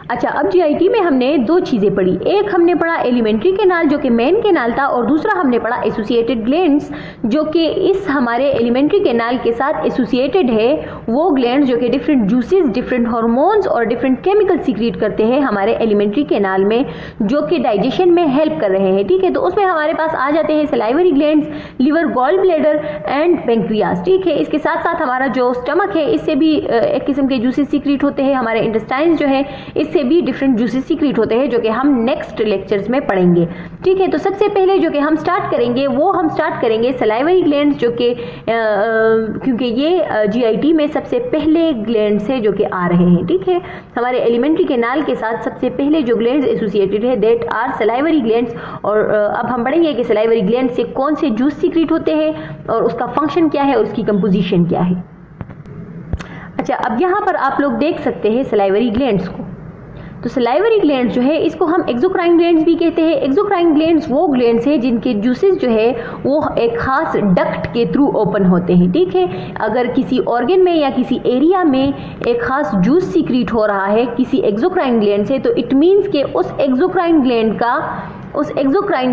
अच्छा, अब जीआईटी में हमने दो चीज़ें पढ़ी। एक हमने पढ़ा एलिमेंट्री केनाल जो कि मेन केनाल था, और दूसरा हमने पढ़ा एसोसिएटेड ग्लैंड्स जो कि इस हमारे एलिमेंट्री केनाल के साथ एसोसिएटेड है। वो ग्लैंड्स जो कि डिफरेंट जूसेस, डिफरेंट हार्मोन्स और डिफरेंट केमिकल सीक्रेट करते हैं हमारे एलिमेंट्री केनाल में, जो कि डाइजेशन में हेल्प कर रहे हैं। ठीक है, तो उसमें हमारे पास आ जाते हैं salivary glands, liver, gall bladder and pancreas. ठीक है, इसके साथ साथ हमारा जो स्टमक है इससे भी एक किस्म के जूसेस सीक्रेट होते हैं। हमारे इंटेस्टाइन्स जो है इससे भी डिफरेंट जूसेस सीक्रेट होते हैं, जो कि हम नेक्स्ट लेक्चर्स में पढ़ेंगे। ठीक है, तो सबसे पहले जो कि हम स्टार्ट करेंगे वो हम स्टार्ट करेंगे सलाइवरी ग्लैंड्स, जो कि क्योंकि ये जीआईटी में सबसे पहले ग्लैंड्स है जो कि आ रहे हैं। ठीक है, हमारे एलिमेंट्री केनाल के साथ सबसे पहले जो ग्लैंड्स एसोसिएटेड है दैट आर सलाइवरी ग्लैंड्स। और अब हम पढ़ेंगे कि सलाइवरी ग्लैंड से कौन से जूस सीक्रेट होते हैं और उसका फंक्शन क्या है और उसकी कंपोजिशन क्या है। अच्छा, अब यहाँ पर आप लोग देख सकते हैं सलाइवरी ग्लैंड्स को। तो सलाइवरी ग्लैंड्स जो है इसको हम एक्सोक्राइन ग्लैंड्स भी कहते हैं। एक्सोक्राइन ग्लैंड्स वो ग्लैंड्स है जिनके जूसेस जो है वो एक खास डक्ट के थ्रू ओपन होते हैं। ठीक है, अगर किसी ऑर्गन में या किसी एरिया में एक खास जूस सीक्रेट हो रहा है किसी एक्सोक्राइन ग्लैंड से, तो इट मीन्स के उस एक्सोक्राइन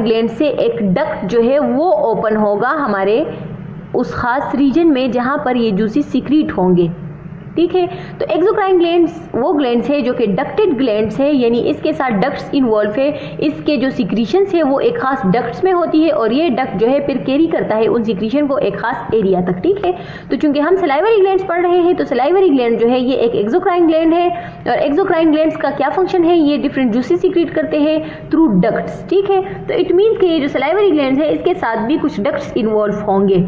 ग्लैंड से एक डक्ट जो है वो ओपन होगा हमारे उस खास रीजन में जहां पर ये जूसेस सीक्रेट होंगे। ठीक है, तो एक्सोक्राइन ग्लैंड्स वो ग्लैंड्स है जो कि डक्टेड ग्लैंड्स है, यानी इसके साथ डक्ट्स इन्वॉल्व है। इसके जो सिक्रीशंस है वो एक खास डक्ट्स में होती है और ये डक्ट जो है फिर कैरी करता है उन सिक्रीशन को एक खास एरिया तक। ठीक है, तो चूंकि हम सलाइवरी ग्लैंड्स पढ़ रहे हैं तो सलाइवरी ग्लैंड जो है ये एक एक्सोक्राइन ग्लैंड है। और एक्सोक्राइन ग्लैंड्स का क्या फंक्शन है, ये डिफरेंट जूसेस सीक्रेट करते हैं थ्रू डक्ट्स। ठीक है, तो इट मीन्स कि ये जो सलाइवरी ग्लैंड्स है इसके साथ भी कुछ डक्ट्स इन्वॉल्व होंगे।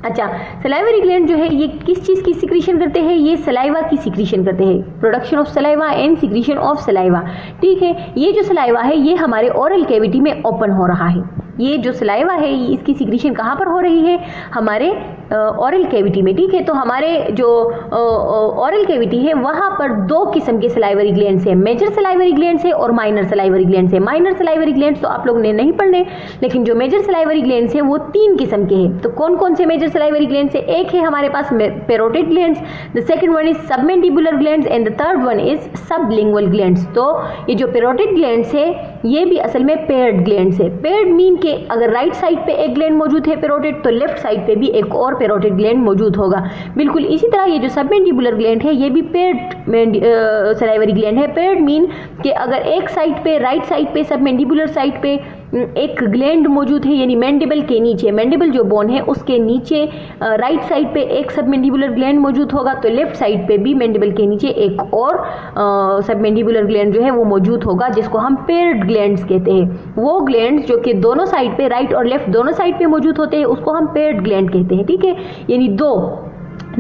अच्छा, सलाइवरी ग्लैंड जो है ये किस चीज़ की सिक्रीशन करते हैं, ये सलाइवा की सिक्रीशन करते हैं, production of saliva and secretion of saliva. ठीक है, ये जो सलाइवा है ये हमारे ओरल कैविटी में ओपन हो रहा है। ये जो सलाइवा है इसकी सिक्रीशन कहाँ पर हो रही है, हमारे ओरल कैविटी में। ठीक है, तो हमारे जो ओरल कैविटी है वहाँ पर दो किस्म के सलाइवरी ग्लैंड्स हैं, मेजर सलाइवरी ग्लैंड्स है और माइनर सलाइवरी ग्लैंड्स है। माइनर सलाइवरी ग्लैंड्स तो आप लोगों ने नहीं पढ़ने, लेकिन जो मेजर सलाइवरी ग्लैंड्स हैं वो 3 किस्म के हैं। तो कौन कौन से मेजर सलाइवरी ग्लैंड्स है, एक है हमारे पास parotid glands, the second one is submandibular glands and the third one is sublingual glands. तो ये जो पैरोटिड ग्लैंड्स है ये भी असल में पेयर्ड ग्लैंड्स है। पेयर्ड मीन के अगर राइट साइड पे एक ग्लैंड मौजूद है पैरोटिड, तो लेफ्ट साइड पे भी एक और पैरोटिड ग्लैंड मौजूद होगा। बिल्कुल इसी तरह ये जो सबमेंडिबुलर ग्लैंड है ये भी पेयर्ड सलाइवरी ग्लैंड है। पेयर्ड मीन कि अगर एक साइड पे राइट साइड पे सबमेंडिबुलर साइड पे एक ग्लैंड मौजूद है, यानी मैंडिबल के नीचे, मैंडिबल जो बोन है उसके नीचे राइट साइड पे एक सबमेंडिबुलर ग्लैंड मौजूद होगा, तो लेफ्ट साइड पे भी मैंडिबल के नीचे एक और सबमेंडिबुलर ग्लैंड जो है वो मौजूद होगा, जिसको हम पेयर्ड ग्लैंड्स कहते हैं। वो ग्लैंड्स जो कि दोनों साइड पे, राइट और लेफ्ट दोनों साइड पे मौजूद होते हैं, उसको हम पेयर्ड ग्लैंड कहते हैं। ठीक है, यानी दो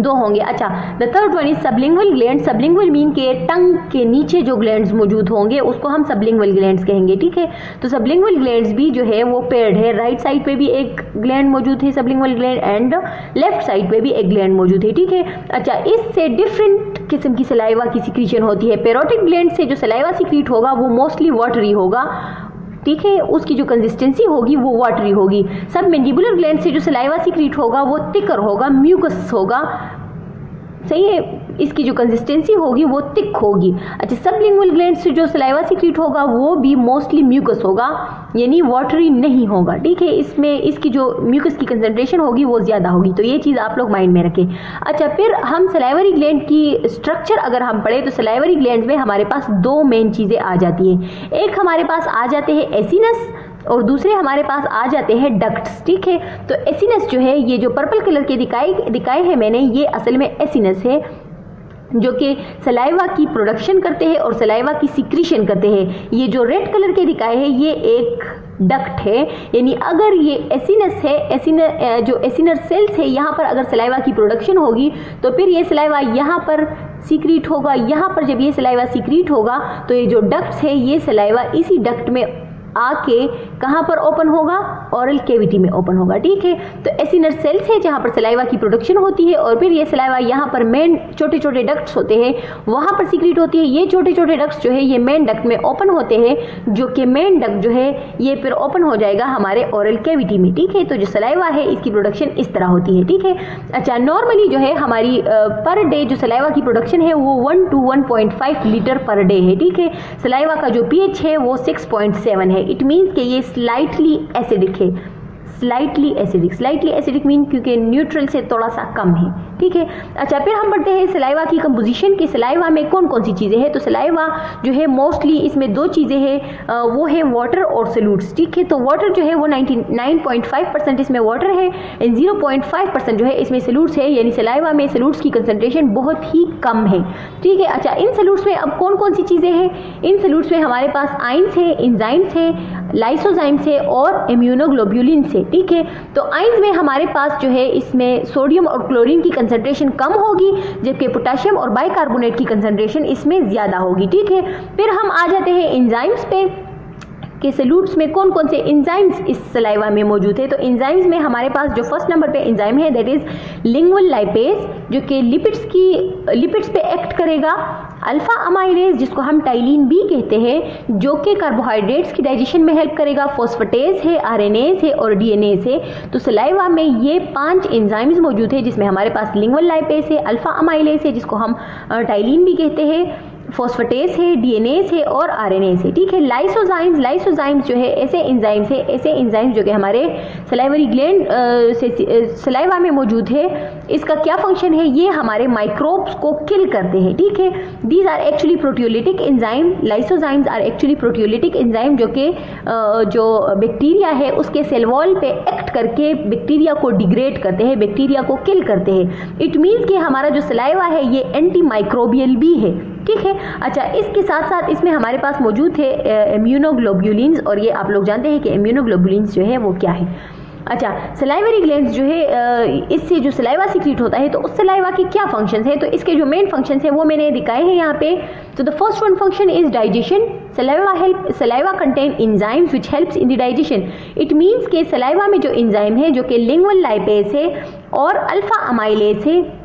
होंगे। अच्छा, the third one is sublingual gland. Sublingual mean के टंग के नीचे जो ग्लैंड्स मौजूद होंगे उसको हम सबलिंगुअल ग्लैंड्स कहेंगे। ठीक है, तो सबलिंगुअल ग्लैंड्स भी जो है वो पेयर्ड है, राइट साइड पे भी एक ग्लैंड मौजूद है sublingual gland and left side पे भी एक ग्लैंड मौजूद है। ठीक है, अच्छा, इससे डिफरेंट किस्म की सलाइवा की सिक्रीशन होती है। पैरोटिड ग्लैंड से जो सलाइवा सिक्रीट होगा वो मोस्टली वाटरी होगा। ठीक है, उसकी जो कंसिस्टेंसी होगी वो वाटरी होगी। सबमेंडिबुलर ग्लैंड से जो सलाइवा सिक्रीट होगा वो थिकर होगा, म्यूकस होगा। सही है, इसकी जो कंसिस्टेंसी होगी वो थिक होगी। अच्छा, सबलिंगुअल ग्लैंड से जो सलाइवा सिक्रीट होगा वो भी मोस्टली म्यूकस होगा, यानी वाटरी नहीं होगा। ठीक है, इसमें इसकी जो म्यूकस की कंसंट्रेशन होगी वो ज़्यादा होगी। तो ये चीज़ आप लोग माइंड में रखें। अच्छा, फिर हम सलाइवरी ग्लैंड की स्ट्रक्चर अगर हम पढ़े तो सलाइवरी ग्लैंड में हमारे पास 2 मेन चीज़ें आ जाती हैं। एक हमारे पास आ जाते हैं एसिनस और दूसरे हमारे पास आ जाते हैं डक्ट्स। ठीक है, तो एसिनस जो है ये जो पर्पल कलर के दिखाए हैं मैंने, ये असल में एसिनस है जो कि सलाइवा की प्रोडक्शन करते हैं और सलाइवा की सिक्रीशन करते हैं। ये जो रेड कलर के दिखाए हैं ये एक डक्ट है, यानी अगर ये एसिनस है, जो एसिनर सेल्स है, यहाँ पर अगर सलाइवा की प्रोडक्शन होगी तो फिर ये सलाइवा यहाँ पर सीक्रेट होगा। यहाँ पर जब ये सलाइवा सीक्रेट होगा तो ये जो डक्ट्स है ये सलाइवा इसी डक्ट में आके कहाँ पर ओपन होगा, ओरल कैविटी में ओपन होगा। ठीक है, तो एसिनर सेल्स है जहाँ पर सलाइवा की प्रोडक्शन होती है और फिर ये सलाइवा यहाँ पर मेन छोटे छोटे डक्ट्स होते हैं वहाँ पर सीक्रेट होती है। ये छोटे छोटे डक्ट्स जो है ये मेन डक्ट में ओपन होते हैं, जो कि मेन डक्ट जो है ये फिर ओपन हो जाएगा हमारे ओरल कैविटी में। ठीक है, तो जो सलाइवा है इसकी प्रोडक्शन इस तरह होती है। ठीक है, अच्छा नॉर्मली जो है हमारी पर डे जो सलाइवा की प्रोडक्शन है वो 1 to 1.5 लीटर पर डे है। ठीक है, सलाइवा का जो pH है वो 6.7 है। इट मीन्स कि ये स्लाइटली एसिडिक है। स्लाइटली एसिडिक मीन क्योंकि न्यूट्रल से थोड़ा सा कम है। ठीक है, अच्छा फिर हम बढ़ते हैं सलाइवा की कंपोजिशन की। सलाइवा में कौन कौन सी चीज़ें हैं? तो सलाइवा जो है मोस्टली इसमें दो चीज़ें हैं, वो है वाटर और सॉल्यूट्स। ठीक है, तो वाटर जो है वो 99.5% इसमें वाटर है एंड 0.5% जो है इसमें सॉल्यूट्स है, यानी सलाइवा में सॉल्यूट्स की कंसंट्रेशन बहुत ही कम है। ठीक है, अच्छा इन सॉल्यूट्स में अब कौन कौन सी चीज़ें हैं? इन सॉल्यूट्स में हमारे पास आइंस है, एंजाइम्स है, लाइसोजाइम्स है और इम्यूनोग्लोब्युलिन्स है। ठीक है, तो आइंस में हमारे पास जो है इसमें सोडियम और क्लोरीन की कंसंट्रेशन कम होगी, जबकि पोटेशियम और बाइकार्बोनेट की कंसंट्रेशन इसमें ज़्यादा होगी। ठीक है, फिर हम आ जाते हैं एंजाइम्स पे कि सॉल्यूट्स में कौन कौन से एंजाइम्स इस सलाइवा में मौजूद है। तो एंजाइम्स में हमारे पास जो फर्स्ट नंबर पे एंजाइम है दैट इज लिंगुअल लाइपेज, जो कि लिपिड्स पे एक्ट करेगा। अल्फा अमाइलेज जिसको हम टाइलिन भी कहते हैं, जो कि कार्बोहाइड्रेट्स की डाइजेशन में हेल्प करेगा। फॉस्फेटेज है, आरएनएज है और डीएनएज है। तो सलाइवा में ये 5 एंजाइम्स मौजूद है, जिसमें हमारे पास लिंगुअल लाइपेज है, अल्फा अमाइलेज है जिसको हम टाइलिन भी कहते हैं, फॉस्फेटेज है, डीएनएज है और आरएनएज है। ठीक है, लाइसोजाइम्स जो है ऐसे एंजाइम्स जो कि हमारे सलाइवरी ग्लैंड से सलाइवा में मौजूद है। इसका क्या फंक्शन है? ये हमारे माइक्रोब्स को किल करते हैं। ठीक है, these are actually proteolytic enzyme. Lysozymes are actually proteolytic enzyme जो कि जो बैक्टीरिया है उसके सेल वॉल पे एक्ट करके बैक्टीरिया को डिग्रेड करते हैं, बैक्टीरिया को किल करते हैं। इट मीन्स कि हमारा जो सलाइवा है ये एंटी माइक्रोबियल भी है। ठीक है, अच्छा इसके साथ साथ इसमें हमारे पास मौजूद है इम्यूनोग्लोब्युलिन्स, और ये आप लोग जानते हैं कि इम्यूनोग्लोब्युलिन्स जो है वो क्या है। अच्छा, सलाइवरी ग्लैंड्स जो है इससे जो सलाइवा सीक्रेट होता है, तो उस सलाइवा की क्या फंक्शंस है? तो इसके जो मेन फंक्शंस है वो मैंने दिखाए हैं यहाँ पे। तो the first one function is digestion. Saliva contain enzymes which helps in the digestion. It means के सलाइवा में जो एंजाइम है जो कि लिंगुअल लाइपेज है और अल्फा अमाइलेज है,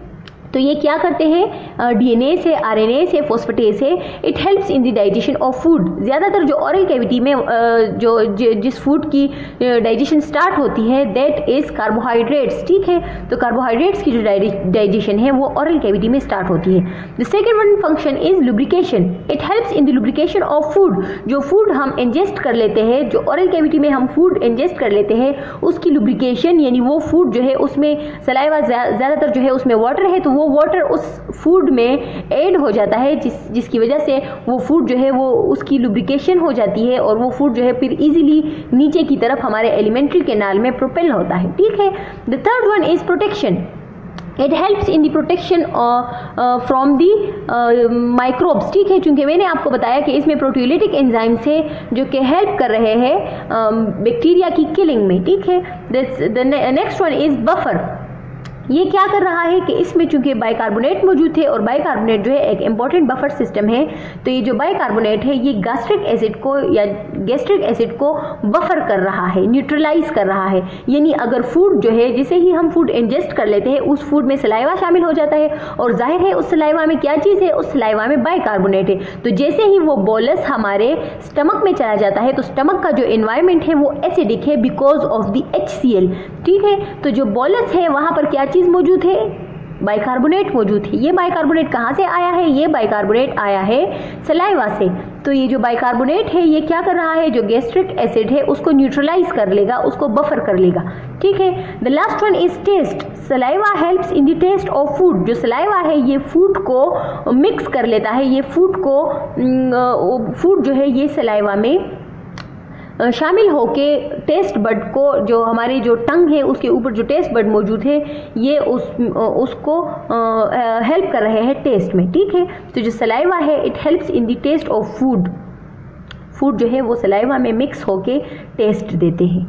तो ये क्या करते हैं? डीएनए से, आरएनए से, फॉस्फेटेज से it helps in the digestion of food. ज़्यादातर जो ओरल कैविटी में जिस फूड की डाइजेशन स्टार्ट होती है दैट इज कार्बोहाइड्रेट्स। ठीक है, तो कार्बोहाइड्रेट्स की जो डाइजेशन है वो ओरल कैविटी में स्टार्ट होती है। The second one function is lubrication. It helps in the lubrication of food. जो फूड हम इंजेस्ट कर लेते हैं, जो ओरल कैविटी में हम फूड इंजेस्ट कर लेते हैं, उसकी लुब्रिकेशन यानी वो फूड जो है उसमें सलाइवा ज़्यादातर जो है उसमें वाटर है, तो वो वाटर उस फूड में ऐड हो जाता है, जिसकी वजह से वो फूड जो है वो उसकी लुब्रिकेशन हो जाती है और वो फूड जो है फिर इजीली नीचे की तरफ हमारे एलिमेंट्री कैनाल में प्रोपेल होता है। ठीक है, the third one is protection. It helps in the protection from the microbes. ठीक है, चूंकि मैंने आपको बताया कि इसमें प्रोटियोलिटिक एंजाइम्स है जो कि हेल्प कर रहे हैं बैक्टीरिया की किलिंग में। ठीक है, the next one is buffer. ये क्या कर रहा है कि इसमें चूंकि बाइकार्बोनेट मौजूद है और बाइकार्बोनेट जो है एक इंपॉर्टेंट बफर सिस्टम है, तो ये जो बाइकार्बोनेट है ये गैस्ट्रिक एसिड को बफर कर रहा है, न्यूट्रलाइज कर रहा है। यानी अगर फूड जो है जैसे ही हम फूड इंजेस्ट कर लेते हैं उस फूड में सलाइवा शामिल हो जाता है, और जाहिर है उस सलाइवा में क्या चीज़ है? उस सलाइवा में बाइकार्बोनेट है। तो जैसे ही वो बोलस हमारे स्टमक में चला जाता है तो स्टमक का जो एनवायरनमेंट है वो एसिडिक है बिकॉज ऑफ द HCl। ठीक है, तो जो बोलस है वहाँ पर क्या चीज़ मौजूद है? बाइकार्बोनेट मौजूद है। ये बाइकार्बोनेट कहाँ से आया है? ये बाइकार्बोनेट आया है सलाइवा से। तो ये जो बाइकार्बोनेट है ये क्या कर रहा है? जो गैस्ट्रिक एसिड है उसको न्यूट्रलाइज कर लेगा, उसको बफर कर लेगा। ठीक है, the last one is taste. Saliva helps in the taste of food. जो सलाइवा है ये फूड को मिक्स कर लेता है, ये फूड जो है ये सलाइवा में शामिल होके टेस्ट बड को, जो हमारे जो टंग है उसके ऊपर जो टेस्ट बड मौजूद है ये उसको हेल्प कर रहे हैं टेस्ट में। ठीक है, तो जो सलाइवा है it helps in the taste of food जो है वो सलाइवा में मिक्स होके टेस्ट देते हैं।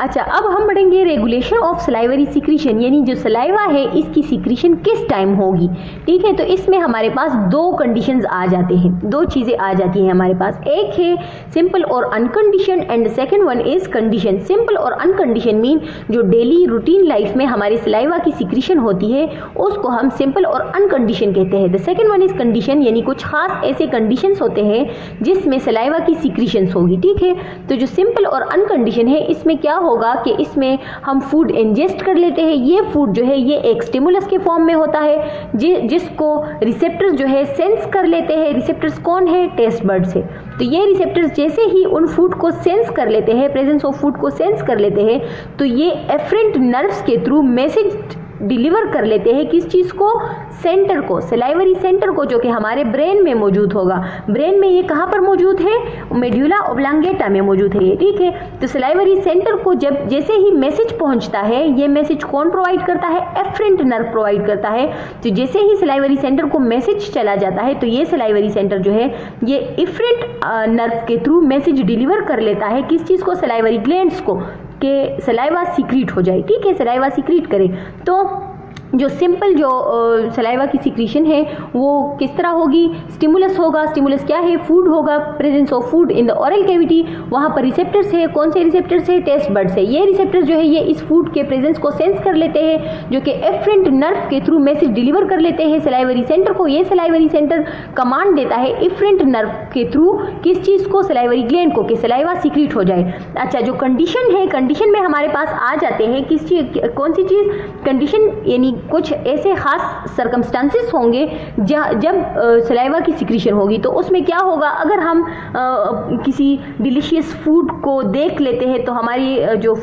अच्छा, अब हम बढ़ेंगे रेगुलेशन ऑफ सलाइवरी सिक्रीशन, यानी जो सलाइवा है इसकी सिक्रीशन किस टाइम होगी। ठीक है, तो इसमें हमारे पास दो कंडीशंस आ जाते हैं, दो चीज़ें आ जाती हैं हमारे पास। एक है सिंपल और unconditioned and second one is conditioned. Simple और अनकंडीशन मीन जो डेली रूटीन लाइफ में हमारी सलाइवा की सिक्रीशन होती है उसको हम सिंपल और अनकंडीशन कहते हैं। The second one is condition, यानी कुछ खास ऐसे कंडीशंस होते हैं जिसमें सलाइवा की सिक्रीशंस होगी। ठीक है, तो जो सिंपल और अनकंडीशन है इसमें क्या होगा कि इसमें हम फूड इंजेस्ट कर लेते हैं। ये फूड जो है ये एक स्टिमुलस के फॉर्म में होता है जिसको रिसेप्टर्स जो है सेंस कर लेते हैं। रिसेप्टर्स कौन है? टेस्ट बर्ड्स है। तो ये रिसेप्टर्स जैसे ही उन फूड को सेंस कर लेते हैं, प्रेजेंस ऑफ फूड को सेंस कर लेते हैं, तो ये एफरेंट नर्व्स के थ्रू मैसेज डिलीवर कर लेते हैं किस चीज़ को? सेंटर को, सलाइवरी सेंटर को, जो कि हमारे ब्रेन में मौजूद होगा। ब्रेन में ये कहाँ पर मौजूद है? मेड्यूला ओब्लांगेटा में मौजूद है ये। ठीक है, तो सलाइवरी सेंटर को जब जैसे ही मैसेज पहुंचता है, ये मैसेज कौन प्रोवाइड करता है? एफरेंट नर्व प्रोवाइड करता है। तो जैसे ही सलाइवरी सेंटर को मैसेज चला जाता है तो ये सलाइवरी सेंटर जो है ये एफरेंट नर्व के थ्रू मैसेज डिलीवर कर लेता है किस चीज़ को? सलाइवरी ग्लैंड्स को, के सलाइवा सीक्रीट हो जाए। ठीक है, सलाइवा सीक्रीट करे। तो जो सिंपल जो सलाइवा की सिक्रीशन है वो किस तरह होगी? स्टिमुलस होगा। स्टिमुलस क्या है? फूड होगा, presence of food in the oral cavity. वहाँ पर रिसेप्टर्स है। कौन से रिसेप्टर्स है? टेस्ट बर्ड्स है। ये रिसेप्टर्स जो है ये इस फूड के प्रेजेंस को सेंस कर लेते हैं, जो कि एफरेंट नर्व के थ्रू मैसेज डिलीवर कर लेते हैं सलाइवरी सेंटर को। ये सलाइवरी सेंटर कमांड देता है एफरेंट नर्व के थ्रू किस चीज़ को? सलाइवरी ग्लैंड को, कि सलाइवा सीक्रीट हो जाए। अच्छा, जो कंडीशन है, कंडीशन में हमारे पास आ जाते हैं किस चीज़, कौन सी चीज़? कंडीशन यानी कुछ ऐसे खास सर्कमस्टांसेस होंगे जब सलाइवा की सिक्रीशन होगी। तो उसमें क्या होगा? अगर हम किसी डिलीशियस फूड को देख लेते हैं तो हमारी जो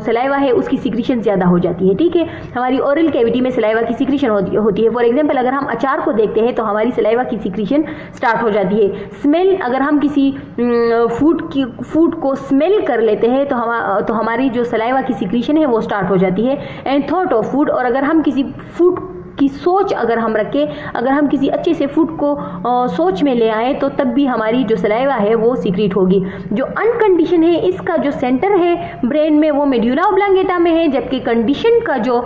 सलाइवा है उसकी सिक्रीशन ज़्यादा हो जाती है। ठीक है, हमारी ओरल कैविटी में सलाइवा की सिक्रीशन होती है। फॉर एग्जांपल, अगर हम अचार को देखते हैं तो हमारी सलाइवा की सिक्रीशन स्टार्ट हो जाती है। स्मेल, अगर हम किसी फूड को स्मेल कर लेते हैं तो हमारी जो सलाइवा की सिक्रीशन है वो स्टार्ट हो जाती है। एंड थॉट ऑफ फूड, और अगर हम किसी फूड की सोच अगर हम रखें, अगर हम किसी अच्छे से फूड को सोच में ले आए तो तब भी हमारी जो सलाइवा है वो सीक्रेट होगी। जो अनकंडीशन है इसका जो सेंटर है ब्रेन में वो मेड्यूला ओब्लांगेटा में है, जबकि कंडीशन का जो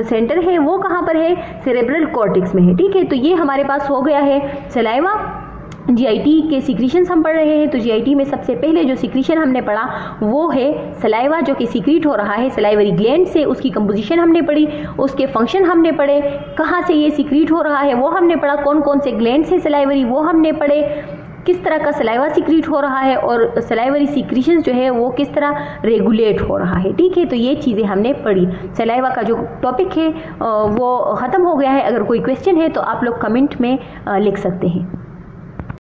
सेंटर है वो कहाँ पर है? सेरेब्रल कॉर्टेक्स में है। ठीक है, तो ये हमारे पास हो गया है सलाइवा। जीआईटी के सिक्रीशंस हम पढ़ रहे हैं। तो जीआईटी में सबसे पहले जो सिक्रीशन हमने पढ़ा वो है सलाइवा, जो कि सीक्रेट हो रहा है सलाइवरी ग्लैंड से। उसकी कंपोजिशन हमने पढ़ी, उसके फंक्शन हमने पढ़े, कहाँ से ये सीक्रेट हो रहा है वो हमने पढ़ा, कौन कौन से ग्लैंड्स है सलाइवरी वो हमने पढ़े, किस तरह का सलाइवा सीक्रेट हो रहा है और सलाइवरी सिक्रीशंस जो है वो किस तरह रेगुलेट हो रहा है। ठीक है, तो ये चीज़ें हमने पढ़ी। सलाइवा का जो टॉपिक है वो ख़त्म हो गया है। अगर कोई क्वेश्चन है तो आप लोग कमेंट में लिख सकते हैं।